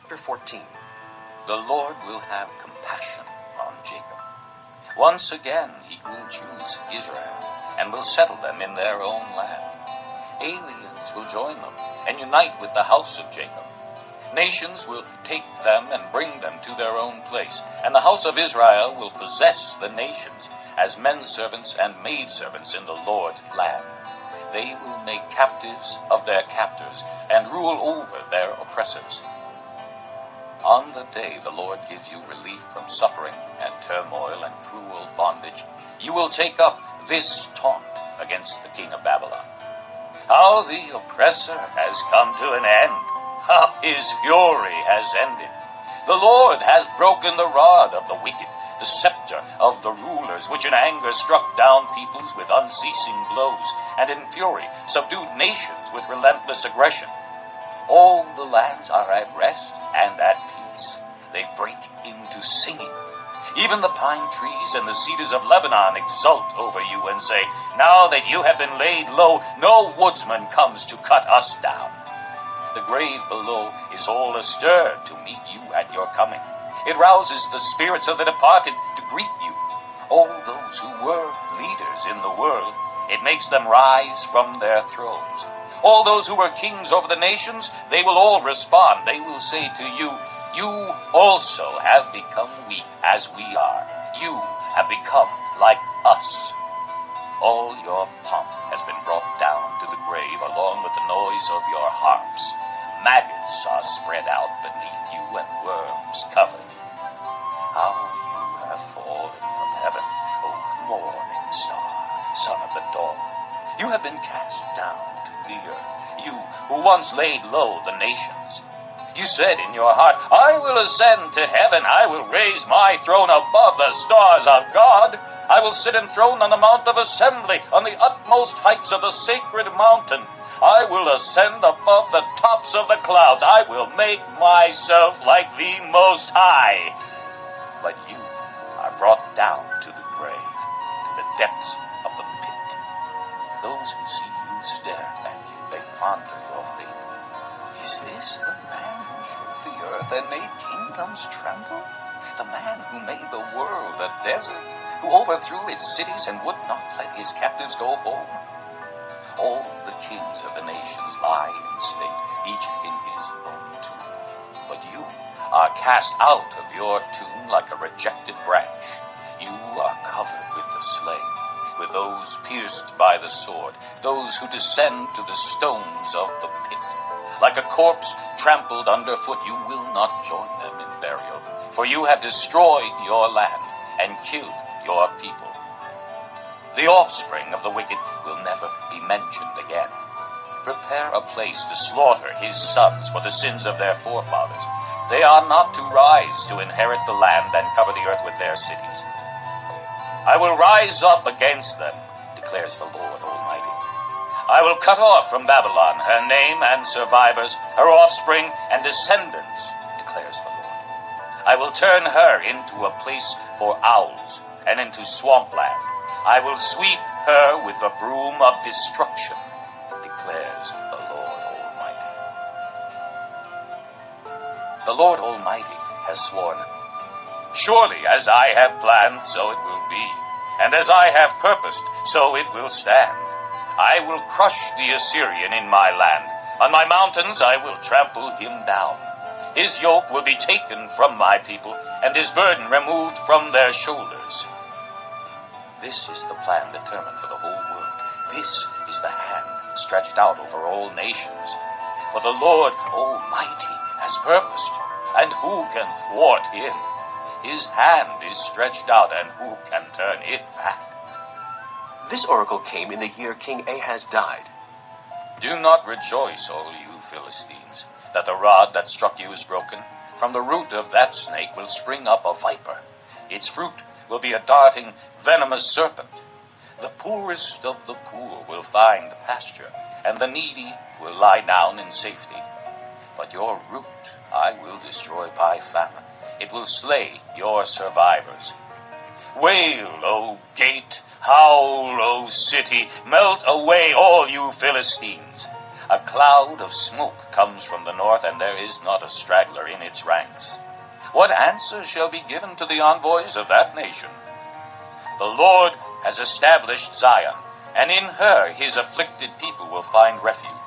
Chapter 14. The Lord will have compassion on Jacob. Once again he will choose Israel and will settle them in their own land. Aliens will join them and unite with the house of Jacob. Nations will take them and bring them to their own place, and the house of Israel will possess the nations as men-servants and maidservants in the Lord's land. They will make captives of their captors and rule over their oppressors. On the day the Lord gives you relief from suffering and turmoil and cruel bondage, you will take up this taunt against the king of Babylon. How the oppressor has come to an end. How his fury has ended. The Lord has broken the rod of the wicked, the scepter of the rulers, which in anger struck down peoples with unceasing blows, and in fury subdued nations with relentless aggression. All the lands are at rest and at peace. They break into singing. Even the pine trees and the cedars of Lebanon exult over you and say, "Now that you have been laid low, no woodsman comes to cut us down." The grave below is all astir to meet you at your coming. It rouses the spirits of the departed to greet you. All those who were leaders in the world, it makes them rise from their thrones. All those who were kings over the nations, they will all respond. They will say to you, "You also have become weak as we are. You have become like us." All your pomp has been brought down to the grave along with the noise of your harps. Maggots are spread out beneath you and worms covered. How you have fallen from heaven, O morning star, son of the dawn. You have been cast down to the earth, you who once laid low the nations. You said in your heart, "I will ascend to heaven. I will raise my throne above the stars of God. I will sit enthroned on the Mount of Assembly, on the utmost heights of the sacred mountain. I will ascend above the tops of the clouds. I will make myself like the Most High." But you are brought down to the grave, to the depths of the pit. Those who see you stare at you. They ponder your fate. Is this the man who shook the earth and made kingdoms tremble? The man who made the world a desert, who overthrew its cities and would not let his captives go home? All the kings of the nations lie in state, each in his own tomb. But you are cast out of your tomb like a rejected branch. You are covered with the slain, with those pierced by the sword, those who descend to the stones of the pit. Like a corpse trampled underfoot, you will not join them in burial, for you have destroyed your land and killed your people. The offspring of the wicked will never be mentioned again. Prepare a place to slaughter his sons for the sins of their forefathers. They are not to rise to inherit the land and cover the earth with their cities. I will rise up against them, declares the Lord Almighty. I will cut off from Babylon her name and survivors, her offspring and descendants, declares the Lord. I will turn her into a place for owls and into swampland. I will sweep her with the broom of destruction, declares the Lord Almighty. The Lord Almighty has sworn, "Surely as I have planned, so it will be, and as I have purposed, so it will stand. I will crush the Assyrian in my land. On my mountains I will trample him down. His yoke will be taken from my people, and his burden removed from their shoulders." This is the plan determined for the whole world. This is the hand stretched out over all nations. For the Lord Almighty has purposed, and who can thwart him? His hand is stretched out, and who can turn it back? This oracle came in the year King Ahaz died. Do not rejoice, all you Philistines, that the rod that struck you is broken. From the root of that snake will spring up a viper. Its fruit will be a darting, venomous serpent. The poorest of the poor will find pasture, and the needy will lie down in safety. But your root I will destroy by famine. It will slay your survivors. Wail, O gate! Howl, O city! Melt away, all you Philistines! A cloud of smoke comes from the north, and there is not a straggler in its ranks. What answer shall be given to the envoys of that nation? The Lord has established Zion, and in her his afflicted people will find refuge.